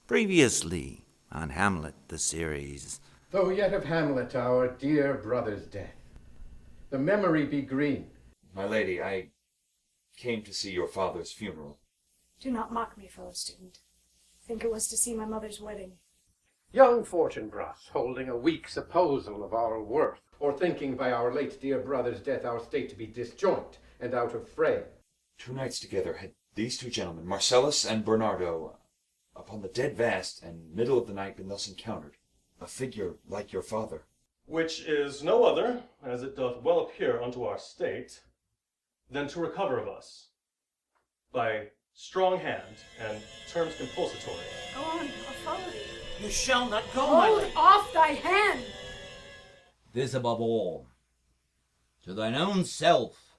Previously on Hamlet, the series. Though yet of Hamlet, our dear brother's death, the memory be green. My lady, I came to see your father's funeral. Do not mock me, fellow student. Think it was to see my mother's wedding. Young Fortinbras, holding a weak supposal of our worth, or thinking by our late dear brother's death our state to be disjoint and out of frame. 2 nights together had these 2 gentlemen, Marcellus and Bernardo, upon the dead vast and middle of the night been thus encountered, a figure like your father. Which is no other, as it doth well appear unto our state, than to recover of us, by strong hand and terms compulsatory. Go on, I'll follow thee. You shall not go, my Hold lady. off thy hand! This above all, to thine own self,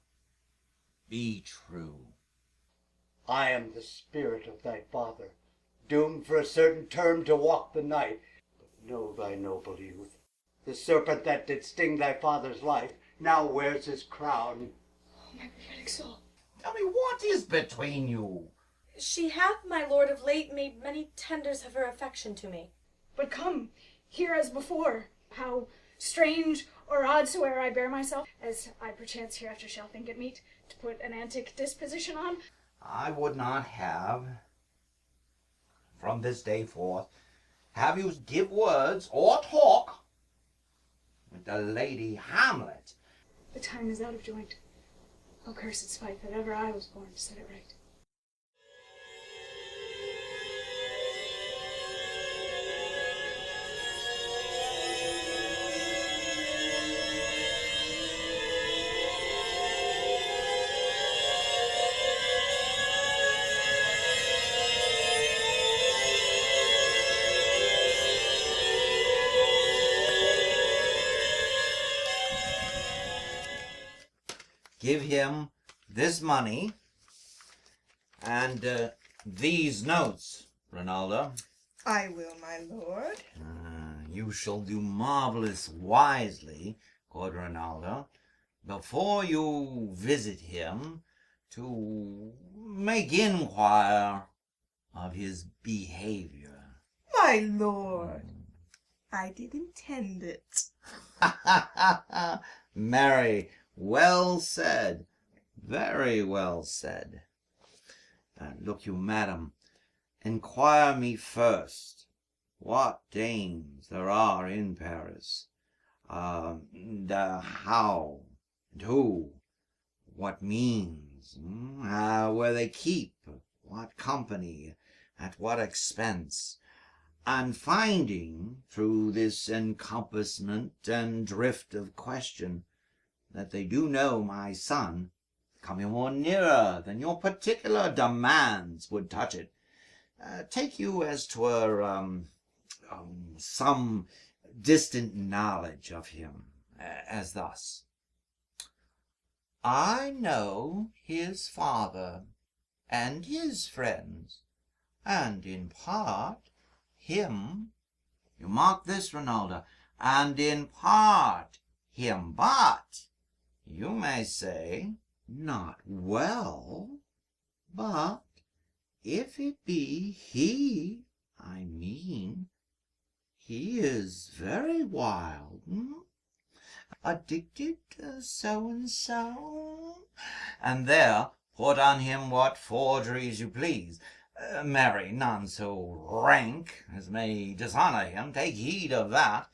be true. I am the spirit of thy father, doomed for a certain term to walk the night. But know thy noble youth, the serpent that did sting thy father's life now wears his crown. Oh, my prophetic soul. Tell me, what is between you? She hath, my lord, of late made many tenders of her affection to me. But come, hear as before, how strange or odd soe'er I bear myself, as I perchance hereafter shall think it meet, to put an antic disposition on. I would not have, from this day forth, have you give words or talk with the Lady Hamlet. The time is out of joint. O cursed spite that ever I was born to set it right. Give him this money and these notes, Rinaldo. I will, my lord. You shall do marvelous wisely, good Rinaldo, before you visit him, to make inquire of his behavior. My lord, I did intend it. Marry, well said, very well said. Look you, madam, inquire me first what dames there are in Paris, and how and who, what means, where they keep, what company, at what expense, and finding through this encompassment and drift of question that they do know my son, coming more nearer than your particular demands would touch it, take you as 'twere some distant knowledge of him, as thus: I know his father and his friends, and in part him, you mark this, Rinaldo, and in part him, but you may say, not well, but if it be he, I mean, he is very wild, addicted to so-and-so, and there put on him what forgeries you please. Marry, none so rank as may dishonor him, take heed of that.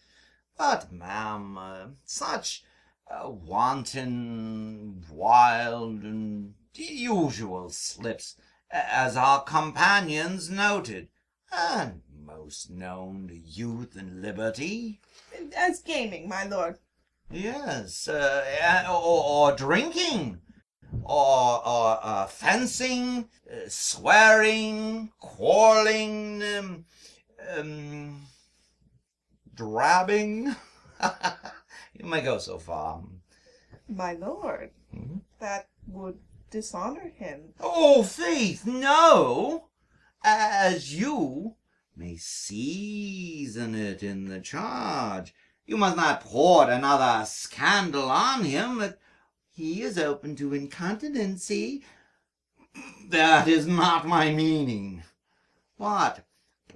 But, ma'am, such wanton, wild, and usual slips as our companions noted, and most known to youth and liberty. As gaming, my lord. Yes, or drinking, or fencing, swearing, quarreling, drabbing. You may go so far. My lord, that would dishonor him. Oh, faith, no! As you may season it in the charge. You must not pour another scandal on him that he is open to incontinency. That is not my meaning. But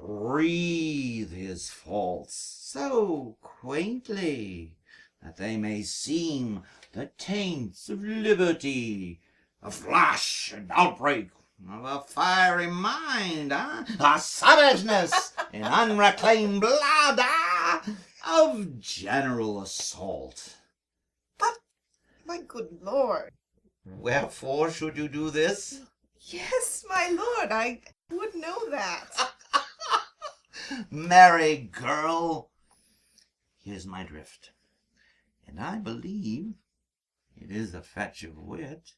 breathe his faults so quaintly that they may seem the taints of liberty, a flash and outbreak of a fiery mind, a savageness in unreclaimed blood, of general assault. My good lord. Wherefore should you do this? Yes, my lord, I would know that. Merry girl, here's my drift, and I believe it is a fetch of wit.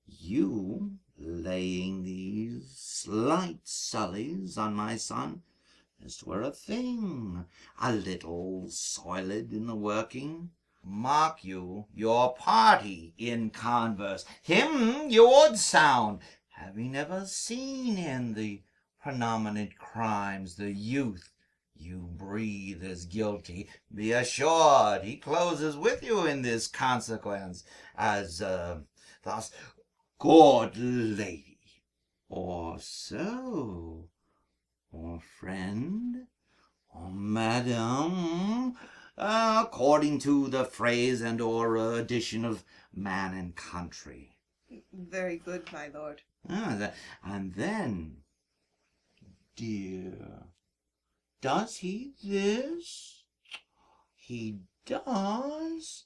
You laying these slight sullies on my son, as 'twere a thing, a little soiled in the working. Mark you your party in converse, him you would sound, having never seen in the predominant crimes the youth you breathe as guilty. Be assured he closes with you in this consequence, as thus, good lady, or so, or friend, or madam, according to the phrase and or addition of man and country. Very good, my lord. And then, dear, does he this? He does.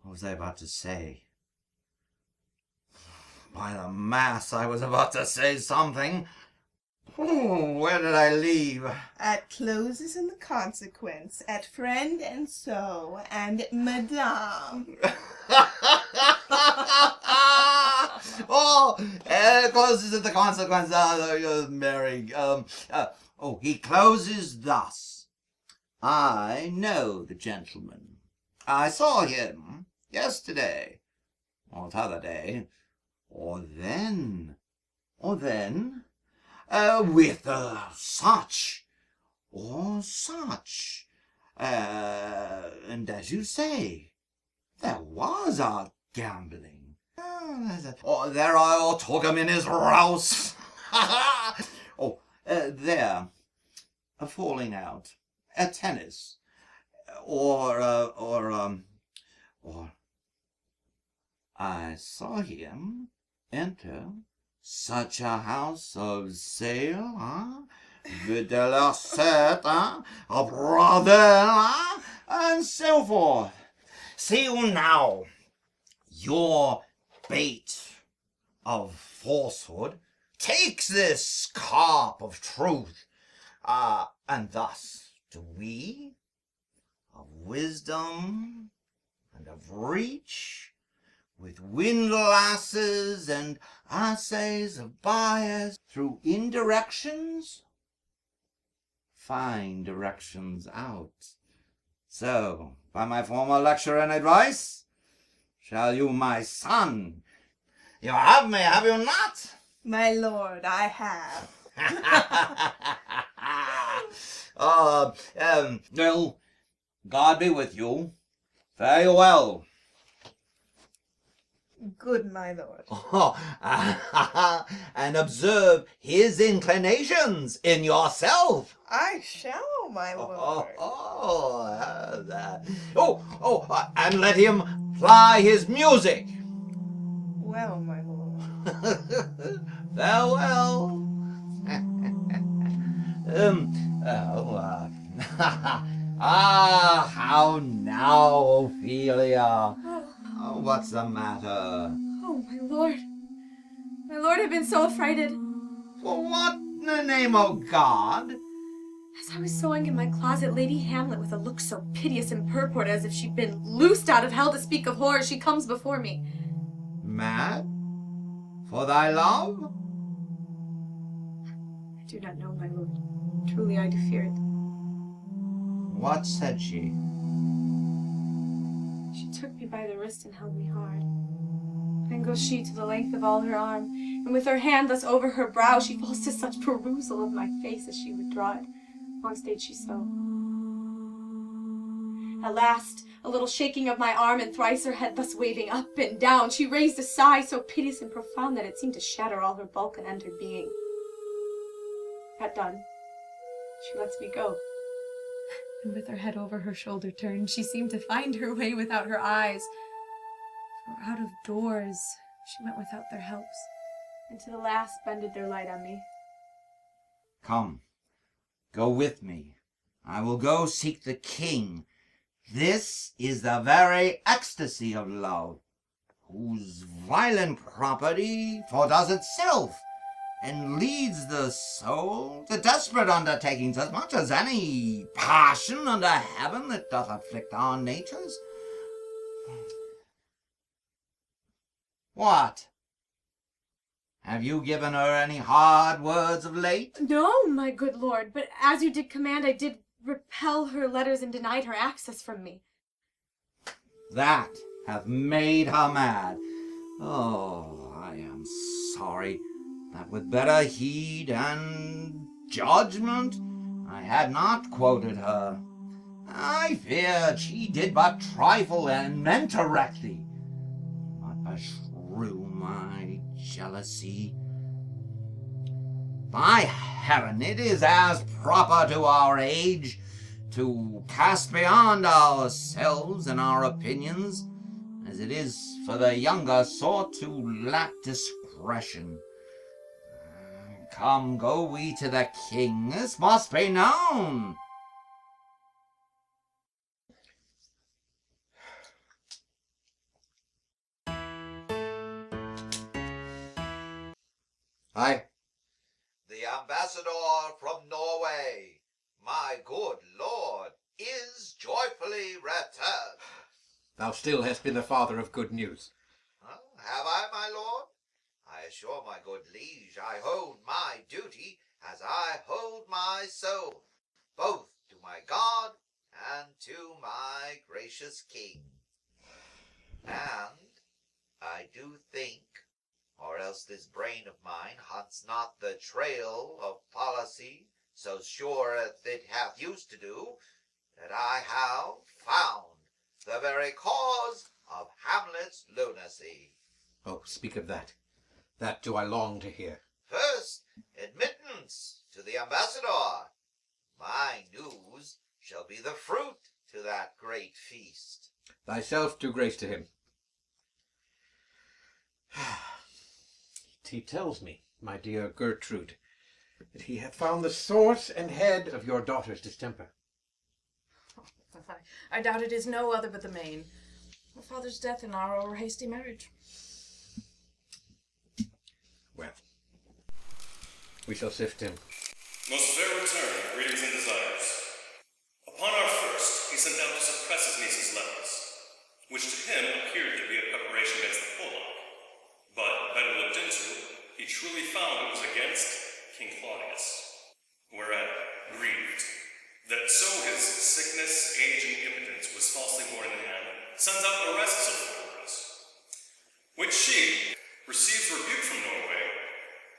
What was I about to say? By the mass, I was about to say something. Where did I leave? At closes in the consequence, at friend and so, and madame. Closes at the consequence. Mary. He closes thus. I know the gentleman. I saw him yesterday, or t'other day, or then, with such, or such, and as you say, there was a gambling. There I took him in his rouse. There, a falling out, a tennis, or I saw him enter such a house of sale, with la set, a brother, and so forth. See you now, your bait of falsehood takes this carp of truth, and thus do we, of wisdom and of reach, with windlasses and assays of bias, through indirections, find directions out. So, by my former lecture and advice, shall you, my son, you have me, have you not? My lord, I have. Well, God be with you. Farewell. Good, my lord. And observe his inclinations in yourself. I shall, my lord. And let him ply his music. Well, my lord. Farewell. How now, Ophelia? Oh, what's the matter? Oh, my lord. My lord, I've been so affrighted. For what in the name of God? As I was sewing in my closet, Lady Hamlet, with a look so piteous and purport as if she'd been loosed out of hell to speak of horror, she comes before me. Mad? For thy love? I do not know, my lord. Truly, I do fear it. What said she? She took me by the wrist and held me hard. Then goes she to the length of all her arm, and with her hand thus over her brow, she falls to such perusal of my face as she would draw it. Long stayed she so. At last, a little shaking of my arm, and thrice her head thus waving up and down, she raised a sigh so piteous and profound that it seemed to shatter all her bulk and end her being. That done, she lets me go. And with her head over her shoulder turned, she seemed to find her way without her eyes. For out of doors she went without their helps, and to the last bended their light on me. Come, go with me. I will go seek the king. This is the very ecstasy of love, whose violent property foredoes itself, and leads the soul to desperate undertakings as much as any passion under heaven that doth afflict our natures. What? Have you given her any hard words of late? No, my good lord, but as you did command, I did repel her letters and denied her access from me. That hath made her mad. Oh, I am sorry that with better heed and judgment I had not quoted her. I feared she did but trifle and meant to wreck thee, not beshrew my jealousy. By heaven, it is as proper to our age to cast beyond ourselves and our opinions as it is for the younger sort to lack discretion. Come, go we to the king. This must be known. Aye. The ambassador from Norway, my good lord, is joyfully returned. Thou still hast been the father of good news. Have I, my lord? I assure my good liege I hold my duty as I hold my soul, both to my God and to my gracious king. And I do think, or else this brain of mine hunts not the trail of policy so sure as it hath used to do, that I have found the very cause of Hamlet's lunacy. Oh, speak of that. That do I long to hear. First, admittance to the ambassador. My news shall be the fruit to that great feast. Thyself do grace to him. He tells me, my dear Gertrude, that he hath found the source and head of your daughter's distemper. I doubt it is no other but the main. My father's death and our over-hasty marriage. Well, we shall sift him. Most fair return, greetings and desires. Upon our first, he sent out to suppress his niece's letters, which to him appeared to be a preparation against the Polonius. But, better looked into, he truly found it was against King Polonius, whereat, grieved, that so his sickness, age, and impotence was falsely borne in hand, sends out arrests of foreigners, which she receives rebuke from Norway,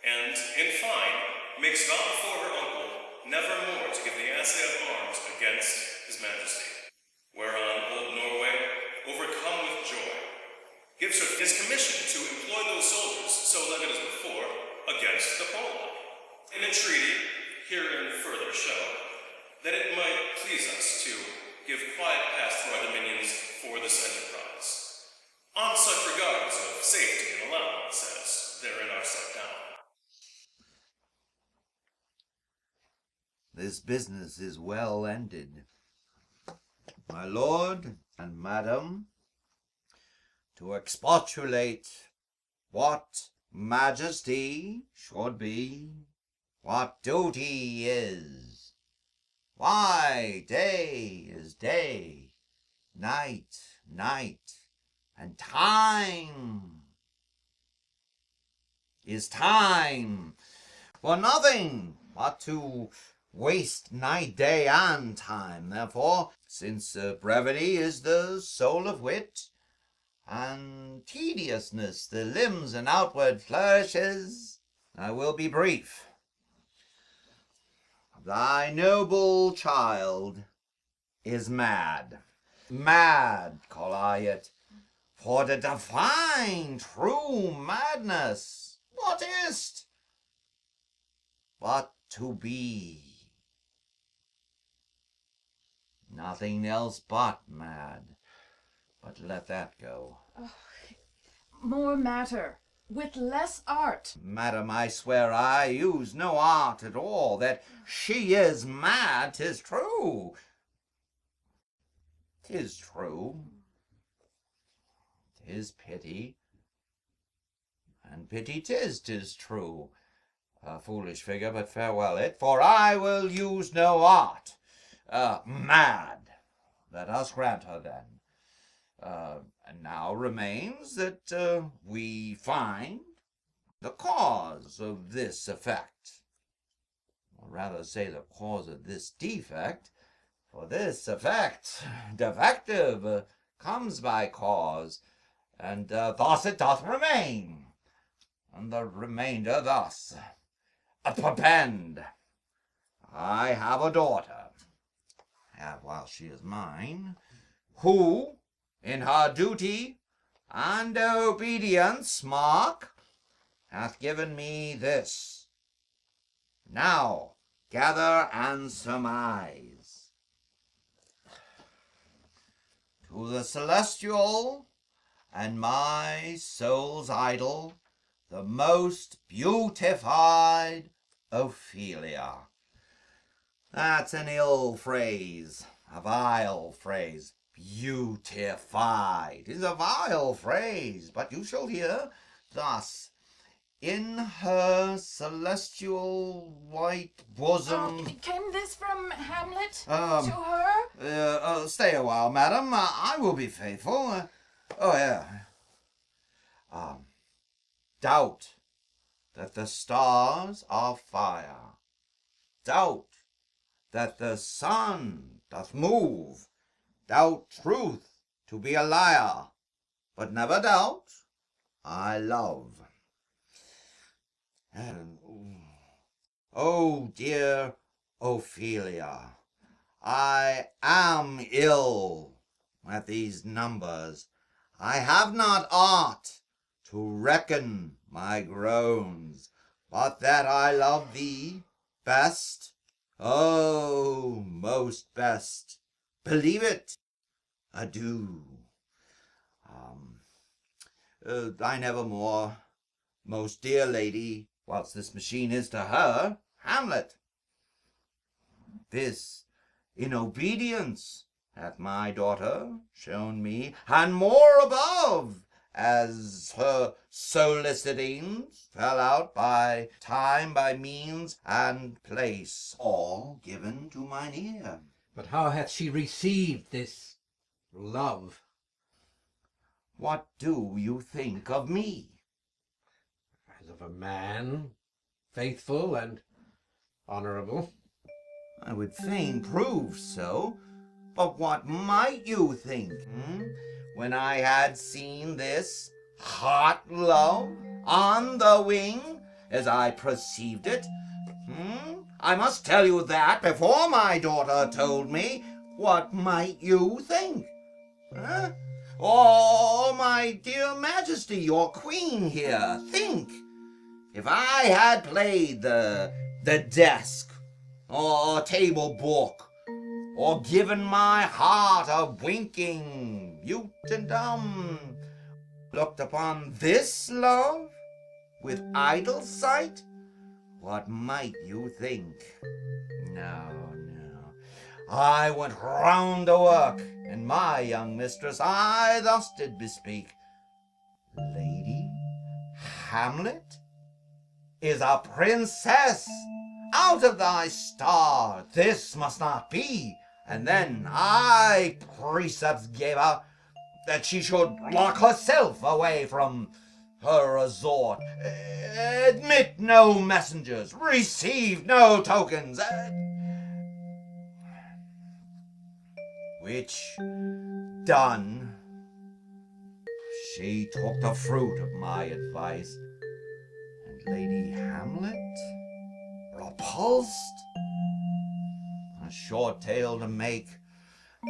and, in fine, makes vow before her uncle never more to give the assay of arms against his majesty. Whereon old Norway, overcome with joy, gives her his commission to employ those soldiers, so levied as before, against the Polonius. In a treaty, herein further show, that it might please us to give quiet pass through our dominions for this enterprise, on such regards of safety and allowance as therein are set down. This business is well ended. My lord and madam, to expostulate what majesty should be, what duty is. Why, day is day, night, night, and time is time, for nothing but to waste night, day, and time. Therefore, since brevity is the soul of wit, and tediousness the limbs and outward flourishes, I will be brief. Thy noble child is mad. Mad, call I it, for to define true madness, what is't? But to be. Nothing else but mad. But let that go. More matter, with less art. Madam, I swear I use no art at all. That she is mad, 'tis true. 'Tis true. 'Tis pity. And pity 'tis true. A foolish figure, but farewell it, for I will use no art. Mad. Let us grant her then. And now remains that we find the cause of this effect. Or rather say the cause of this defect, for this effect, defective, comes by cause, and thus it doth remain. And the remainder thus. Append. I have a daughter, while she is mine, who, in her duty and obedience, mark, hath given me this. Now gather and surmise. To the celestial and my soul's idol, the most beautified Ophelia. That's an ill phrase, a vile phrase. Beautified is a vile phrase, but you shall hear. Thus, in her celestial white bosom... Came this from Hamlet to her? Stay a while, madam. I will be faithful. Doubt that the stars are fire. Doubt that the sun doth move. Doubt truth to be a liar, but never doubt I love. And, oh dear Ophelia, I am ill at these numbers. I have not art to reckon my groans, but that I love thee best, oh, most best. Believe it. Adieu. Thy nevermore, most dear lady, whilst this machine is to her, Hamlet. This in obedience hath my daughter shown me, and more above, as her solicitings fell out by time, by means, and place, all given to mine ear. But how hath she received this love? What do you think of me? As of a man, faithful and honorable. I would fain prove so, but what might you think, when I had seen this hot love on the wing, as I perceived it? I must tell you that before my daughter told me. What might you think? Oh, my dear Majesty, your queen here, think. If I had played the desk, or table book, or given my heart a winking, mute and dumb, looked upon this love with idle sight, what might you think? No. I went round to work, and my young mistress I thus did bespeak. Lady Hamlet is a princess. Out of thy star, this must not be. And then I precepts gave her that she should lock herself away from her resort, admit no messengers, receive no tokens, which done, she took the fruit of my advice, and Lady Hamlet, repulsed, a short tale to make,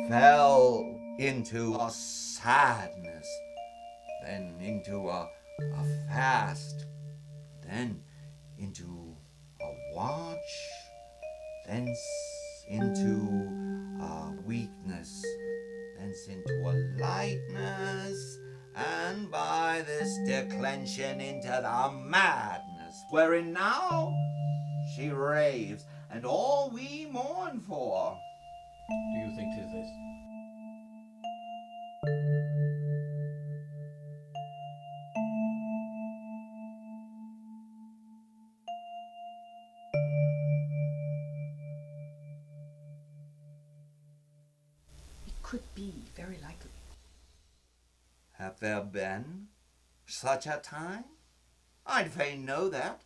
fell into a sadness, then into a fast, then into a watch thence into a weakness, thence into a lightness, and by this declension into the madness, wherein now she raves, and all we mourn for. Do you think 'tis this? It could be, very likely. Hath there been such a time? I'd fain know that,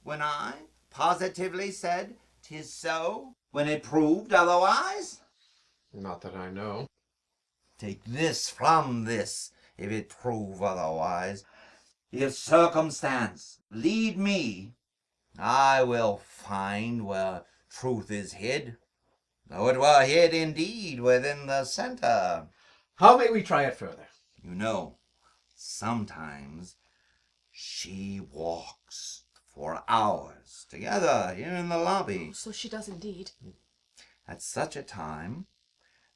when I positively said 'tis so, when it proved otherwise. Not that I know. Take this from this, if it prove otherwise. If circumstance lead me, I will find where truth is hid, though it were hid indeed within the center. How may we try it further? You know, sometimes she walks for hours together here in the lobby. So she does indeed. At such a time,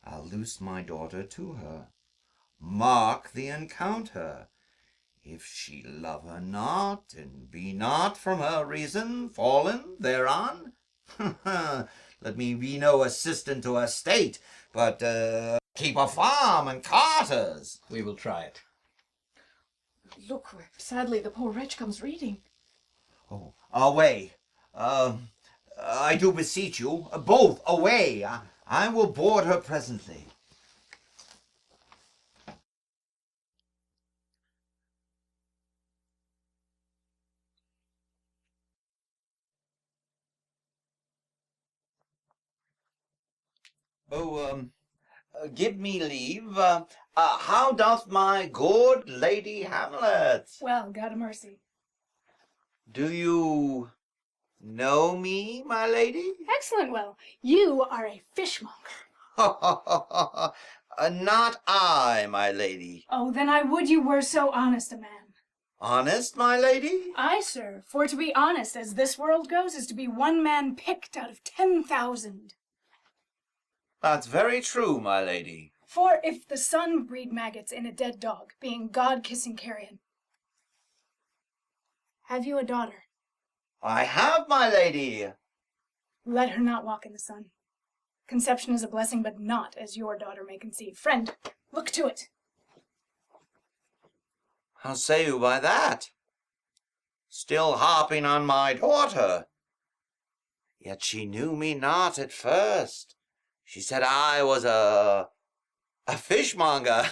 I'll loose my daughter to her. Mark the encounter. If she love her not, and be not from her reason fallen thereon, let me be no assistant to her state, but keep a farm and carters. We will try it. Look, sadly the poor wretch comes reading. Oh, away. I do beseech you, both away. I will board her presently. Oh, give me leave. How doth my good Lady Hamlet? Well, God a mercy. Do you know me, my lady? Excellent, well. You are a fishmonger. Not I, my lady. Oh, then I would you were so honest a man. Honest, my lady? Aye, sir, for to be honest, as this world goes, is to be one man picked out of 10,000. That's very true, my lady. For if the sun breed maggots in a dead dog, being God-kissing carrion. Have you a daughter? I have, my lady. Let her not walk in the sun. Conception is a blessing, but not as your daughter may conceive. Friend, look to it. How say you by that? Still harping on my daughter. Yet she knew me not at first. She said I was a fishmonger.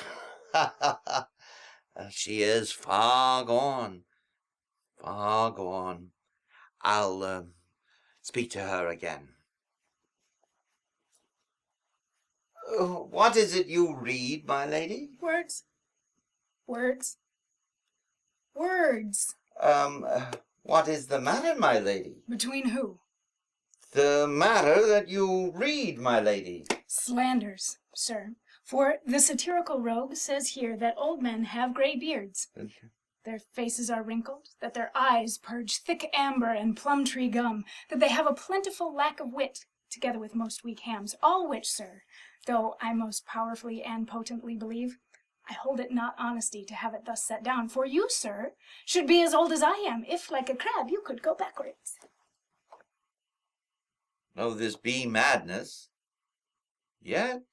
She is far gone. Far gone. I'll speak to her again. What is it you read, my lady? Words. Words. Words. What is the matter, my lady? Between who? The matter that you read, my lady. Slanders, sir. For the satirical rogue says here that old men have gray beards. Their faces are wrinkled, that their eyes purge thick amber and plum tree gum, that they have a plentiful lack of wit, together with most weak hams, all which, sir, though I most powerfully and potently believe, I hold it not honesty to have it thus set down. For you, sir, should be as old as I am, if, like a crab, you could go backwards. Though this be madness, yet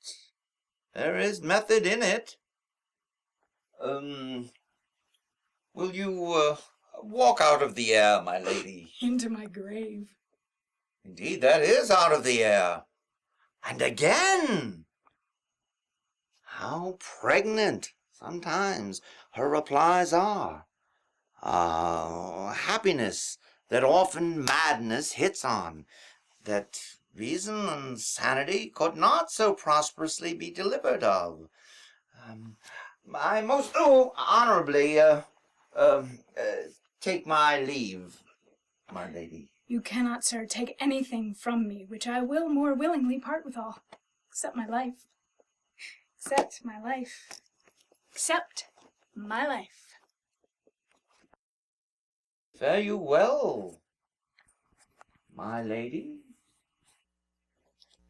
there is method in it. Will you walk out of the air, my lady? Into my grave. Indeed, that is out of the air. And again! How pregnant, sometimes, her replies are. Happiness that often madness hits on, that reason and sanity could not so prosperously be delivered of. I most honorably take my leave, my lady. You cannot, sir, take anything from me, which I will more willingly part withal, except my life. Except my life. Except my life. Fare you well, my lady.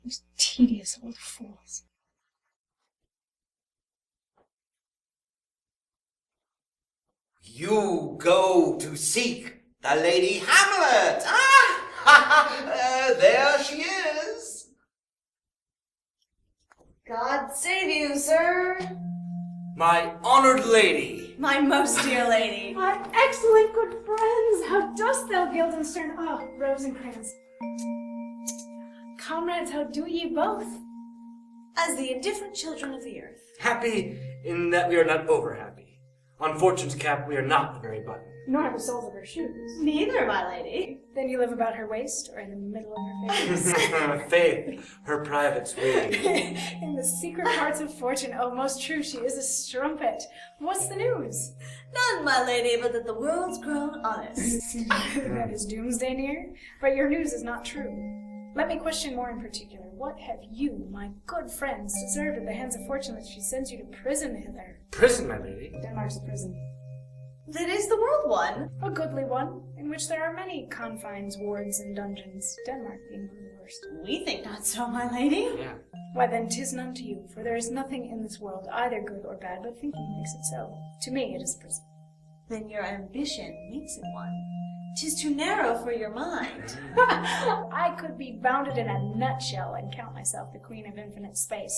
Those tedious old fools. You go to seek the Lady Hamlet. There she is. God save you, sir. My honored lady. My most dear lady. My excellent good friends, how dost thou, Guildenstern? Ah, Rosencrantz. Comrades, how do ye both? As the indifferent children of the earth. Happy in that we are not over happy. On Fortune's cap we are not the very button. Nor the soles of her shoes. Neither, my lady. Then you live about her waist or in the middle of her face? Faith, her private suite. In the secret parts of Fortune, oh, most true, she is a strumpet. What's the news? None, my lady, but that the world's grown honest. That is doomsday near? But your news is not true. Let me question more in particular. What have you, my good friends, deserved at the hands of Fortune that she sends you to prison hither? Prison, my lady? Denmark's a prison. That is the world one. A goodly one, in which there are many confines, wards, and dungeons, Denmark being one of the worst. We think not so, my lady. Yeah. Why then, 'tis none to you, for there is nothing in this world, either good or bad, but thinking makes it so. To me, it is a prison. Then your ambition makes it one. 'Tis too narrow for your mind. I could be bounded in a nutshell and count myself the queen of infinite space,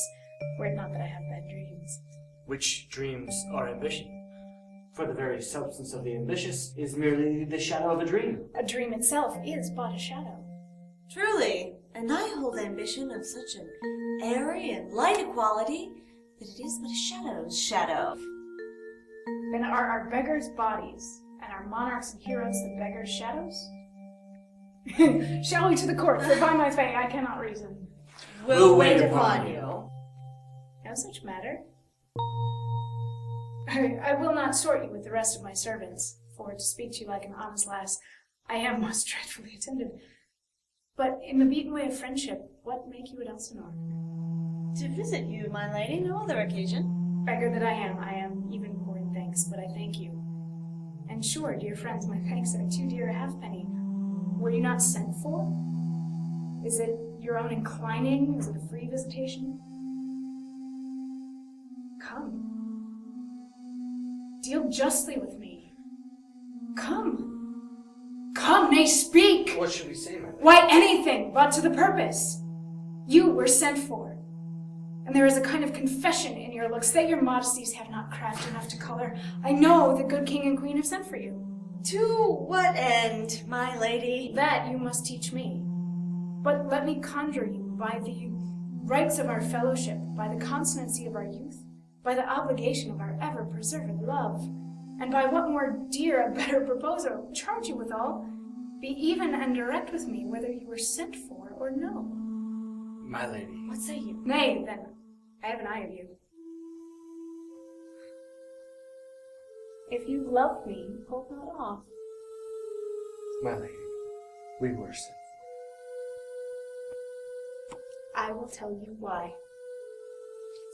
were it not that I have bad dreams. Which dreams are ambition? For the very substance of the ambitious is merely the shadow of a dream. A dream itself is but a shadow. Truly, and I hold ambition of such an airy and light a quality that it is but a shadow's shadow. Then are our beggars' bodies, and our monarchs and heroes the beggars' shadows? Shall we to the court, for by my fay I cannot reason. We'll wait upon you. No such matter. I will not sort you with the rest of my servants, for to speak to you like an honest lass, I am most dreadfully attended. But in the beaten way of friendship, what make you at Elsinore? To visit you, my lady, no other occasion. Beggar that I am even poor in thanks, but I thank you. And sure, dear friends, my thanks are too dear a halfpenny. Were you not sent for? Is it your own inclining? Is it a free visitation? Come. Deal justly with me. Come. Come, nay, speak! What should we say, my lady? Why, anything but to the purpose. You were sent for. And there is a kind of confession in your looks that your modesties have not craft enough to color. I know the good king and queen have sent for you. To what end, my lady? That you must teach me. But let me conjure you by the rights of our fellowship, by the consonancy of our youth, by the obligation of our ever-preserved love, and by what more dear a better proposer charge you withal, be even and direct with me whether you were sent for or no. My lady. What say you? Nay, then, I have an eye of you. If you love me, hold not off. My lady, we were sent. I will tell you why.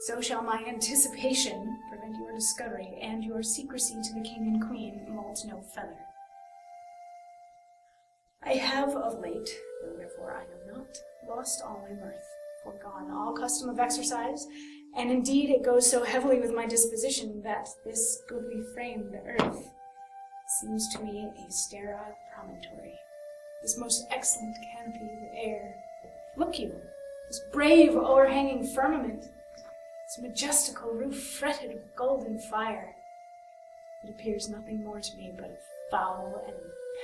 So shall my anticipation prevent your discovery, and your secrecy to the king and queen moult no feather. I have of late, though wherefore I know not, lost all my mirth, forgone all custom of exercise, and indeed it goes so heavily with my disposition that this goodly frame, the earth, seems to me a sterile promontory, this most excellent canopy, the air. Look you, this brave o'erhanging firmament, its majestical roof fretted with golden fire. It appears nothing more to me but a foul and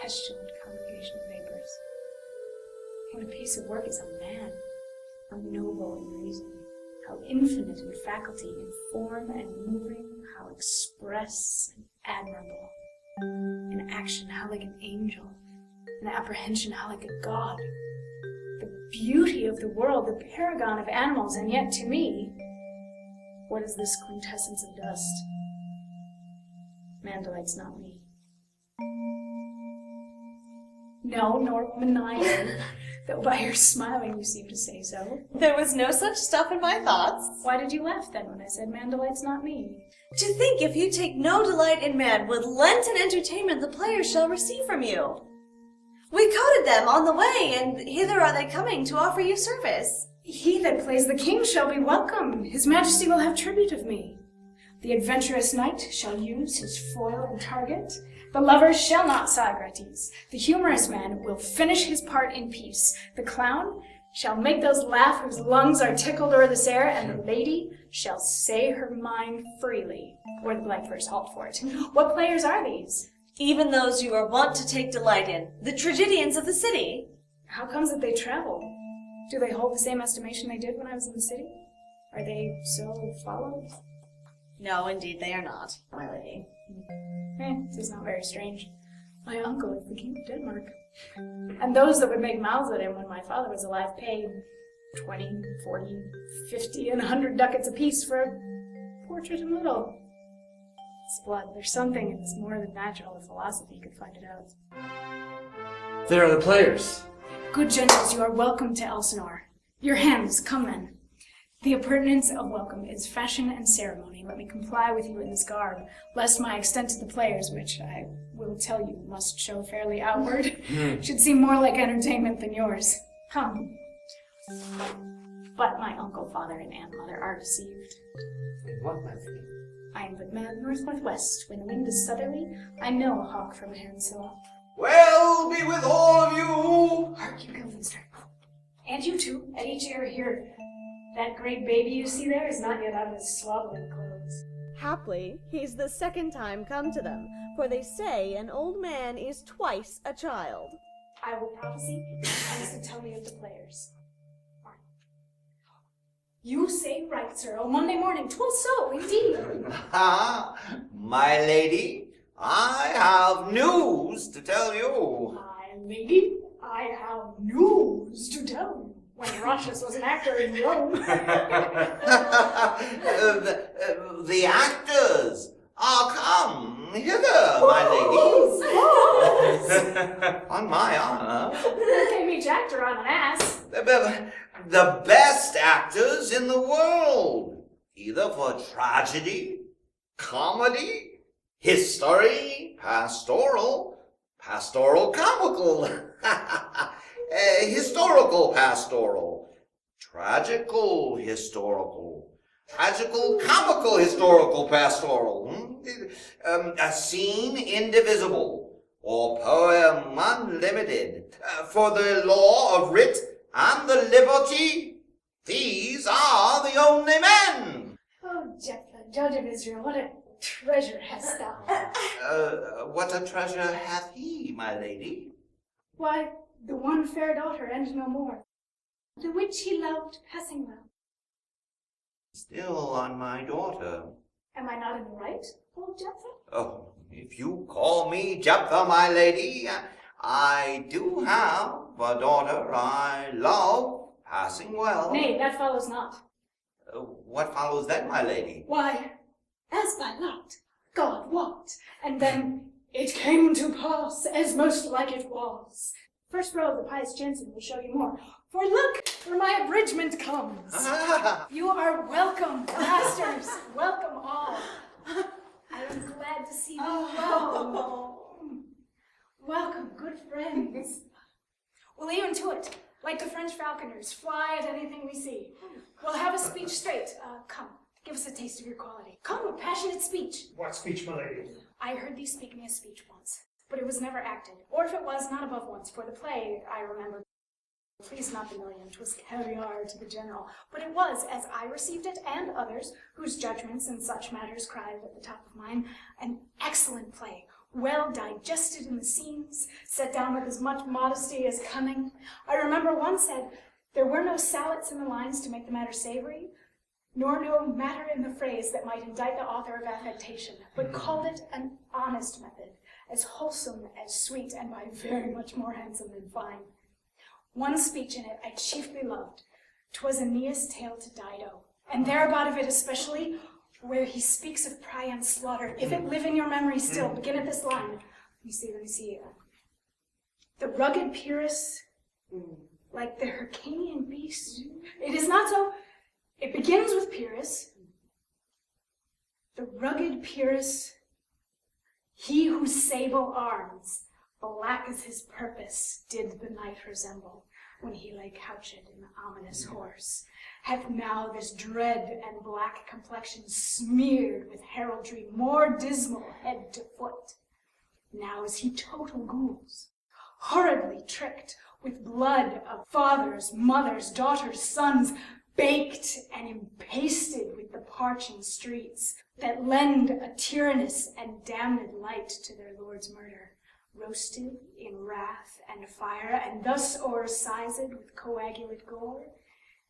pestilent congregation of vapors. What a piece of work is a man, how noble in reason, how infinite in faculty, in form and moving, how express and admirable, in action how like an angel, in apprehension how like a god, the beauty of the world, the paragon of animals, and yet to me, what is this quintessence of dust? Man delights not me. No, nor woman neither, though by your smiling you seem to say so. There was no such stuff in my thoughts. Why did you laugh then when I said man delights not me? To think if you take no delight in man, what Lenten entertainment the players shall receive from you. We coted them on the way, and hither are they coming to offer you service. He that plays the king shall be welcome. His majesty will have tribute of me. The adventurous knight shall use his foil and target. The lover shall not Socrates. The humorous man will finish his part in peace. The clown shall make those laugh whose lungs are tickled o'er this air, and the lady shall say her mind freely. Or the blank verse, halt for it. What players are these? Even those you are wont to take delight in, the tragedians of the city. How comes that they travel? Do they hold the same estimation they did when I was in the city? Are they so followed? No, indeed they are not, my lady. This is not very strange. My uncle is the king of Denmark. And those that would make mouths at him when my father was alive paid 20, 40, 50, and 100 ducats apiece for a portrait in little. It's blood. There's something in this more than natural if philosophy could find it out. There are the players. Good gentles, you are welcome to Elsinore. Your hands, come then. The appurtenance of welcome is fashion and ceremony. Let me comply with you in this garb, lest my extent to the players, which I will tell you must show fairly outward, should seem more like entertainment than yours. Come. But my uncle, father, and aunt mother are deceived. What, my lady? I am but mad north-northwest. When the wind is southerly, I know a hawk from a handsaw. Well be with all of you! Hark you, Guildenstern. And you too, at each ear here. That great baby you see there is not yet out of his swaddling clothes. Haply, he's the second time come to them, for they say an old man is twice a child. I will prophesy, and so tell me of the players. You say right, sir. Oh, Monday morning, 'twas so, indeed. My lady, I have news to tell you. My lady, I have news to tell you. When Herodias was an actor in Rome. The actors are come hither, my ladies. On my honor. There came each actor on an ass. The best actors in the world, either for tragedy, comedy, history, pastoral comical, historical pastoral, tragical historical, tragical comical historical pastoral, a scene indivisible, or poem unlimited, for the law of writ and the liberty, these are the only men. Oh, Jephthah, judge of Israel, what a treasure hast thou. What a treasure hath he, my lady? Why, the one fair daughter, and no more, the which he loved passing well. Still on my daughter. Am I not in the right, old Jephthah? Oh, if you call me Jephthah, my lady, I do have a daughter I love passing well. Nay, that follows not. What follows then, my lady? Why, as by lot, God wot, and then it came to pass as most like it was. First row of the pious Jensen will show you more. For look, where my abridgment comes. You are welcome, masters. Welcome all. I am glad to see you well. Welcome, good friends. We'll even to it, like the French falconers, fly at anything we see. We'll have a speech straight. Come, give us a taste of your quality. Come, a passionate speech. What speech, my lady? I heard thee speak me a speech once, but it was never acted, or if it was, not above once, for the play, I remember, pleased not the million, 'twas caviar to the general, but it was, as I received it, and others, whose judgments in such matters cried at the top of mine, an excellent play, well digested in the scenes, set down with as much modesty as cunning. I remember one said, there were no sallets in the lines to make the matter savory, nor no matter in the phrase that might indict the author of affectation, but called it an honest method, as wholesome as sweet, and by very much more handsome than fine. One speech in it I chiefly loved. 'Twas Aeneas' tale to Dido, and thereabout of it especially, where he speaks of Priam's slaughter. If it live in your memory still, begin at this line. Let me see. The rugged Pyrrhus, like the Hyrcanian beast. It is not so. It begins with Pyrrhus. The rugged Pyrrhus, he whose sable arms, black as his purpose, did the knight resemble. when he lay couched in the ominous horse, hath now this dread and black complexion smeared with heraldry more dismal head to foot. Now is he total ghouls, horridly tricked with blood of fathers, mothers, daughters, sons, baked and empasted with the parching streets, that lend a tyrannous and damned light to their lord's murder, roasted in wrath and fire, and thus o'ersized with coagulate gore,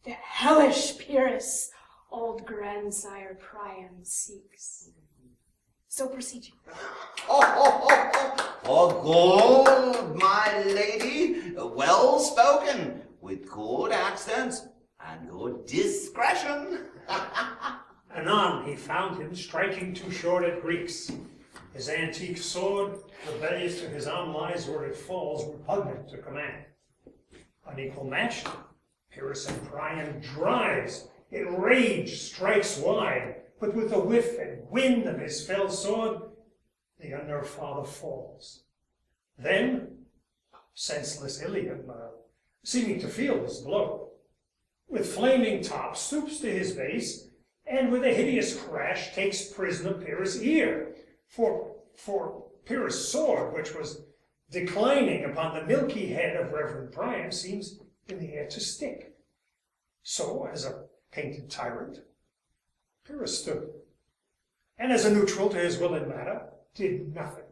the hellish Pyrrhus old grandsire Priam seeks. So proceed you. Good, my lady, well spoken, with good accents and good discretion. Anon he found him striking too short at Greeks. His antique sword, rebellious to his own lies where it falls, repugnant to command. Unequal match, Pyrrhus and Priam drives, in rage strikes wide, but with the whiff and wind of his fell sword, the unnerved father falls. Then, senseless Ilium, seeming to feel his blow, with flaming top stoops to his base, and with a hideous crash takes prisoner Pyrrhus' ear, for Pyrrhus' sword, which was declining upon the milky head of Reverend Priam, seems in the air to stick. So, as a painted tyrant, Pyrrhus stood, and as a neutral to his will and matter, did nothing.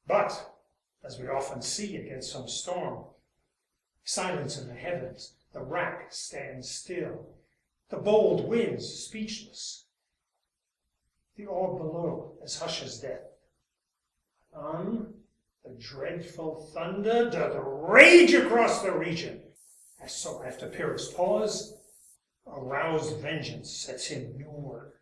But, as we often see against some storm, silence in the heavens, the rack stands still, the bold winds speechless, the orb below as hushes death. On the dreadful thunder doth rage across the region, as so after Pyrrhus' pause, aroused vengeance sets him new work.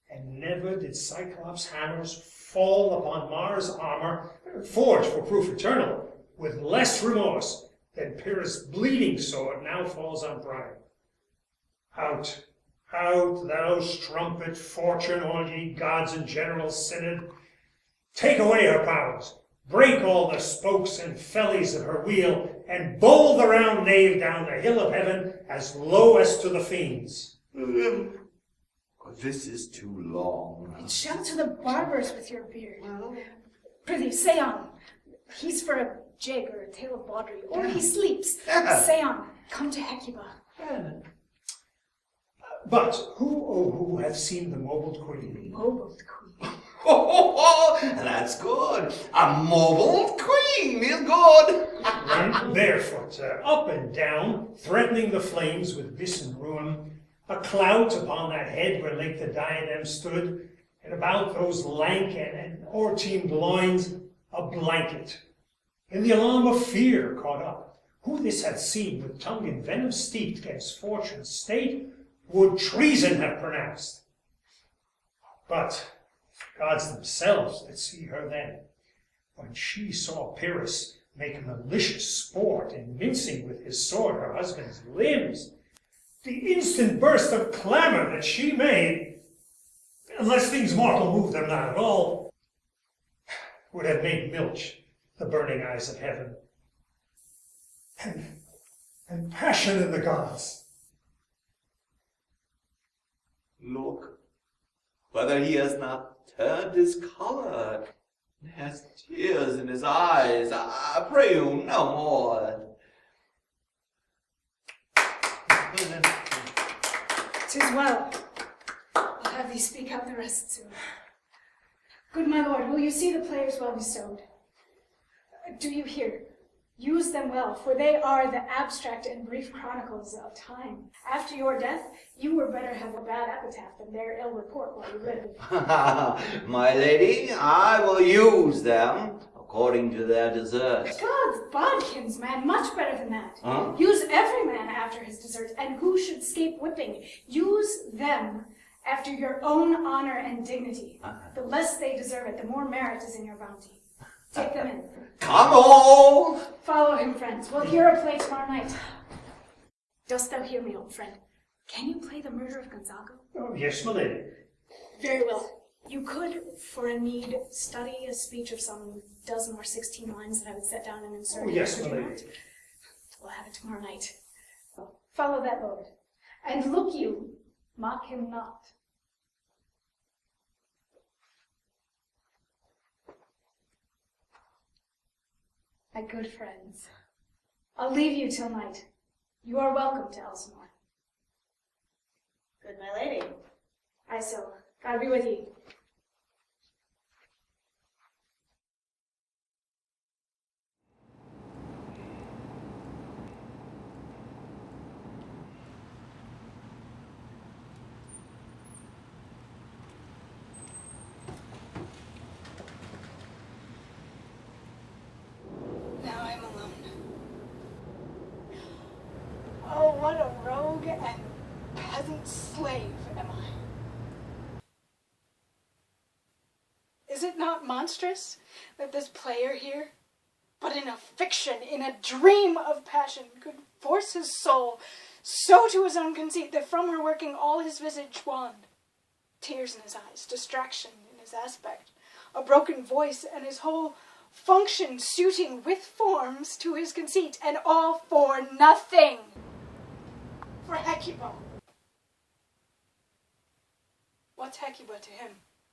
And never did Cyclops' hammers fall upon Mars' armor, forged for proof eternal, with less remorse than Pyrrhus' bleeding sword now falls on Priam. Out, out, thou strumpet fortune, all ye gods and general synod. Take away her powers, break all the spokes and fellies of her wheel, and bowl the round nave down the hill of heaven as low as to the fiends. This is too long. And shout to the barbers with your beard. Prithee, say on. He's for a jig or a tale of bawdry, or he sleeps. Say on. Come to Hecuba. But who hath seen the mobled queen? Mobled queen. That's good. A mobled queen is good. Run barefoot, up and down, threatening the flames with bis and ruin, a clout upon that head where late the diadem stood, and about those lank and o'erteamed loins a blanket. In the alarm of fear caught up, who this hath seen with tongue in venom steeped gainst fortune's state, would treason have pronounced. But gods themselves that see her then, when she saw Pyrrhus make malicious sport in mincing with his sword her husband's limbs, the instant burst of clamor that she made, unless things mortal move them not at all, would have made milch the burning eyes of heaven, and passion in the gods. Look, whether he has not turned his color, and has tears in his eyes. I pray you no more. 'Tis well. I'll have thee speak out the rest soon. Good my lord, will you see the players well bestowed? Do you hear? Use them well, for they are the abstract and brief chronicles of time. After your death, you were better have a bad epitaph than their ill report while you lived. My lady, I will use them according to their deserts. God's bodkins, man, much better than that. Huh? Use every man after his desert, and who should scape whipping? Use them after your own honor and dignity. The less they deserve it, the more merit is in your bounty. Take them in. Come on! Follow him, friends. We'll hear a play tomorrow night. Dost thou hear me, old friend? Can you play the murder of Gonzago? Oh, yes, my lady. Very well. You could, for a need, study a speech of some dozen or 16 lines that I would set down and insert. Oh, yes, my lady. We'll have it tomorrow night. Follow that lord, and look you, mock him not. My good friends, I'll leave you till night. You are welcome to Elsinore. Good, my lady. I so. God be with ye. Now I'm alone. Oh, what a rogue and peasant slave am I. Is it not monstrous that this player here, but in a fiction, in a dream of passion, could force his soul so to his own conceit that from her working all his visage wand, tears in his eyes, distraction in his aspect, a broken voice, and his whole function suiting with forms to his conceit, and all for nothing, for Hecuba. What's Hecuba to him,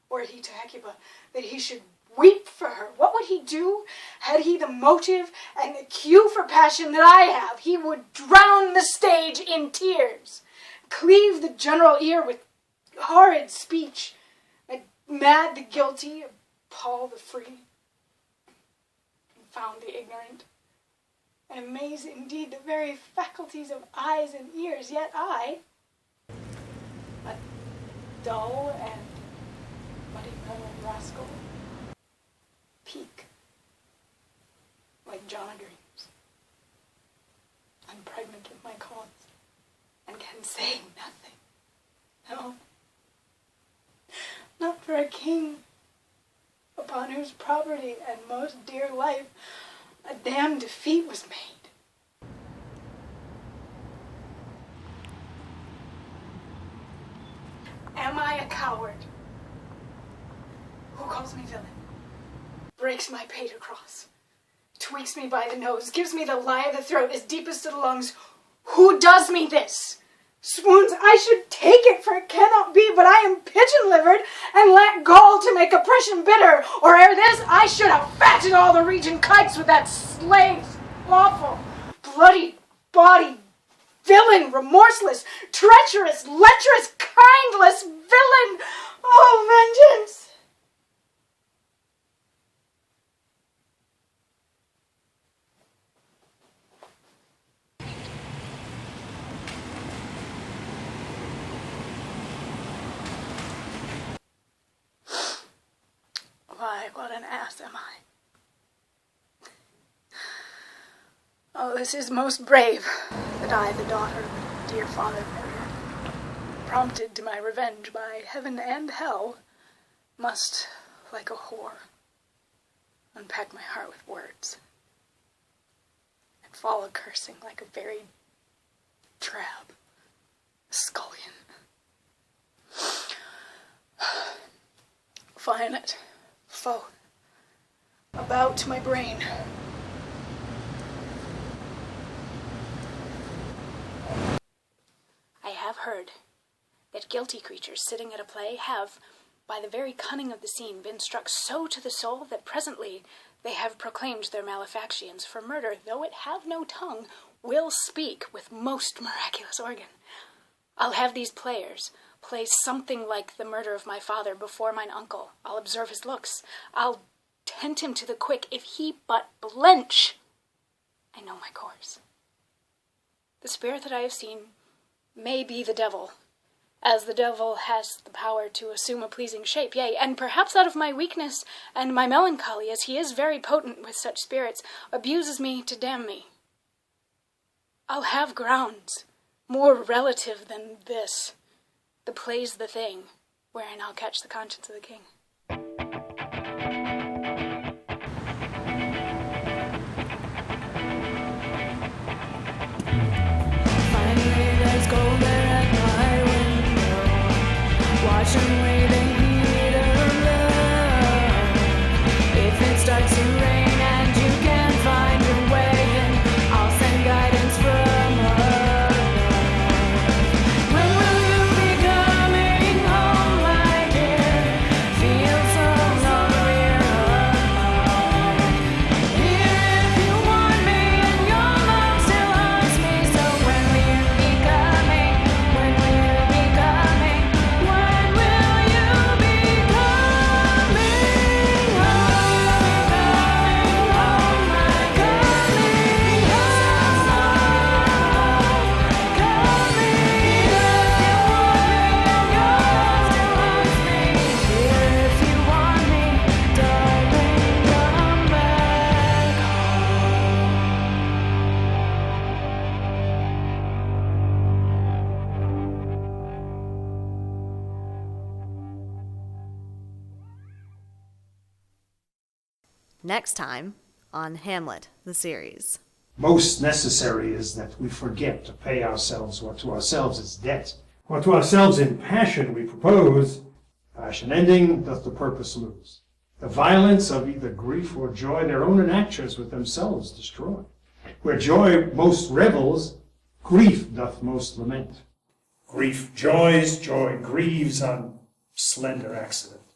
or he to Hecuba, that he should weep for her? What would he do had he the motive and the cue for passion that I have? He would drown the stage in tears, cleave the general ear with horrid speech, and mad the guilty, appall the free, confound the ignorant, and amaze indeed the very faculties of eyes and ears. Yet I, a dull and muddy-meddled rascal, peak like John o' Dreams. I'm pregnant with my cause, and can say nothing. No, not for a king, upon whose property and most dear life a damned defeat was made. Am I a coward? Who calls me villain? Breaks my pate across, tweaks me by the nose, gives me the lie of the throat as deepest to the lungs. Who does me this? Swoons, I should take it, for it cannot be, but I am pigeon-livered, and lack gall to make oppression bitter, or ere this I should have fattened all the region kites with that slave's awful, bloody body villain, remorseless, treacherous, lecherous, kindless villain. Oh, vengeance! Why, what an ass am I? Oh, this is most brave, that I, the daughter of a dear father murdered, prompted to my revenge by heaven and hell, must, like a whore, unpack my heart with words, and fall a-cursing like a very drab scullion. Fine it. Foe, about to my brain. I have heard that guilty creatures sitting at a play have, by the very cunning of the scene, been struck so to the soul that presently they have proclaimed their malefactions, for murder, though it have no tongue, will speak with most miraculous organ. I'll have these players play something like the murder of my father before mine uncle. I'll observe his looks. I'll tent him to the quick. If he but blench, I know my course. The spirit that I have seen may be the devil, as the devil has the power to assume a pleasing shape, yea, and perhaps out of my weakness and my melancholy, as he is very potent with such spirits, abuses me to damn me. I'll have grounds more relative than this. The play's the thing, wherein I'll catch the conscience of the king. Finally, there's gold there at my window. Watch and wait the heat of love. If it starts to rain and you can't find your way in, I'll send guidance Next time on Hamlet, the series. Most necessary is that we forget to pay ourselves what to ourselves is debt. What to ourselves in passion we propose, passion ending doth the purpose lose. The violence of either grief or joy their own enactures with themselves destroy. Where joy most revels, grief doth most lament. Grief joys, joy grieves on slender accident.